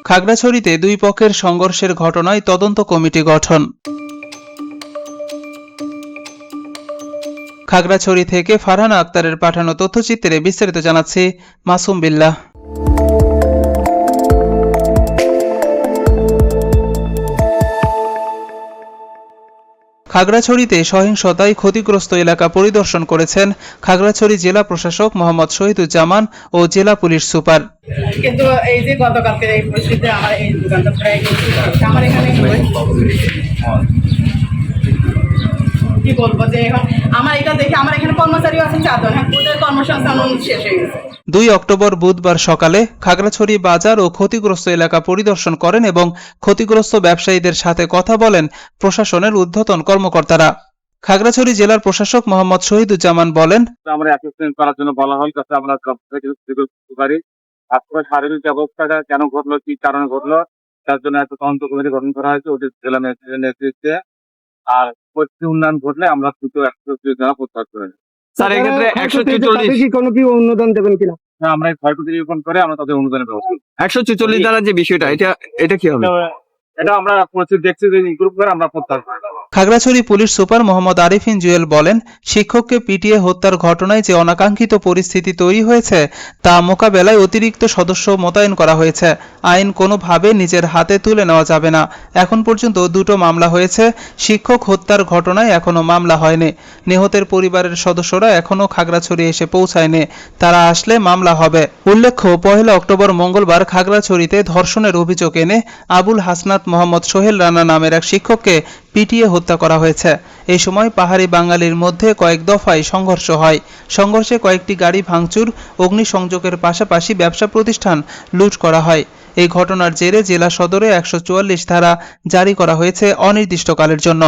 খাগড়াছড়িতে দুই পক্ষের সংঘর্ষের ঘটনায় তদন্ত কমিটি গঠন। খাগড়াছড়ি থেকে ফারহানা আক্তারের পাঠানো তথ্যচিত্রে বিস্তারিত জানাচ্ছে মাসুম বিল্লাহ। খাগড়াছড়িতে সহিংসতায় ক্ষতিগ্রস্ত এলাকা পরিদর্শন করেছেন খাগড়াছড়ি জেলা প্রশাসক মোহাম্মদ শহীদুজ্জামান ও জেলা পুলিশ সুপার। কিন্তু এই যে গতকালকের এই পরিস্থিতিতে আমার এই দোকানটা প্রায় আমার এখানে কি বলবো যে এখন আমার এটা দেখে আমার এখানে কর্মচারী আছে 4 জন, ওদের কর্মসংস্থান শেষ হয়ে গেছে। 2 অক্টোবর বুধবার সকালে খাগড়াছড়ি বাজার ও ক্ষতিগ্রস্ত এলাকা পরিদর্শন করেন এবং ক্ষতিগ্রস্ত ব্যবসায়ীদের সাথে কথা বলেন প্রশাসনের ঊর্ধ্বতন কর্মকর্তারা। খাগড়াছড়ি জেলার প্রশাসক মোহাম্মদ শহীদুজ্জামান বলেন, আমরা অ্যাসেসমেন্ট করার জন্য বলা হল কাছে আমরা পারি আপনার শারীরিক ব্যবস্থাটা কেন ঘটলো, কি কারণে ঘটলো, তার জন্য একটা তদন্ত কমিটি গঠন করা হয়েছে ওদের জেলা ম্যাজিস্ট্রেটের নেতৃত্বে। আর পরিস্থিতি উন্নয়ন ঘটলে আমরা দ্রুত 130 ধারা প্রত্যাহার করে নেব। স্যার এক্ষেত্রে 144 কোনো কি অনুদান দেবেন কিনা? হ্যাঁ, আমরা এই ক্ষয়ক্ষতি নিরূপণ করে আমরা তাদের অনুদানের ব্যবস্থা 144 ধারার যে বিষয়টা এটা কি হবে? এটা আমরা পরিস্থিতি দেখছি যে গ্রুপ করে আমরা প্রত্যাহার করে নেব। খাগড়াছড়ি পুলিশ সুপার মোহাম্মদ আরিফিন জুয়েল বলেন, শিক্ষককে পিটিয়ে হত্যার ঘটনায় যে অনাকাঙ্ক্ষিত পরিস্থিতি তৈরি হয়েছে তা মোকাবেলায় অতিরিক্ত সদস্য মোতায়েন করা হয়েছে। আইন কোনোভাবে নিজের হাতে তুলে নেওয়া যাবে না। এখন পর্যন্ত 2টো মামলা হয়েছে। শিক্ষক হত্যার ঘটনায় এখনো মামলা হয়নি। নিহতের পরিবারের সদস্যরা এখনো খাগড়াছড়ি এসে পৌঁছায়নি। তারা আসলে মামলা হবে। উল্লেখ্য, 1 অক্টোবর মঙ্গলবার খাগড়াছড়িতে ধর্ষণের অভিযোগ এনে আবুল হাসনাত মোহাম্মদ সোহেল রানা নামের এক শিক্ষককে পিটিয়ে হত্যা করা হয়েছে। এই সময় পাহাড়ি বাঙালির মধ্যে কয়েক দফায় সংঘর্ষ হয়। সংঘর্ষে কয়েকটি গাড়ি ভাঙচুর, অগ্নিসংযোগের পাশাপাশি ব্যবসা প্রতিষ্ঠান লুট করা হয়। এই ঘটনার জেরে জেলা সদরে 144 ধারা জারি করা হয়েছে অনির্দিষ্টকালের জন্য।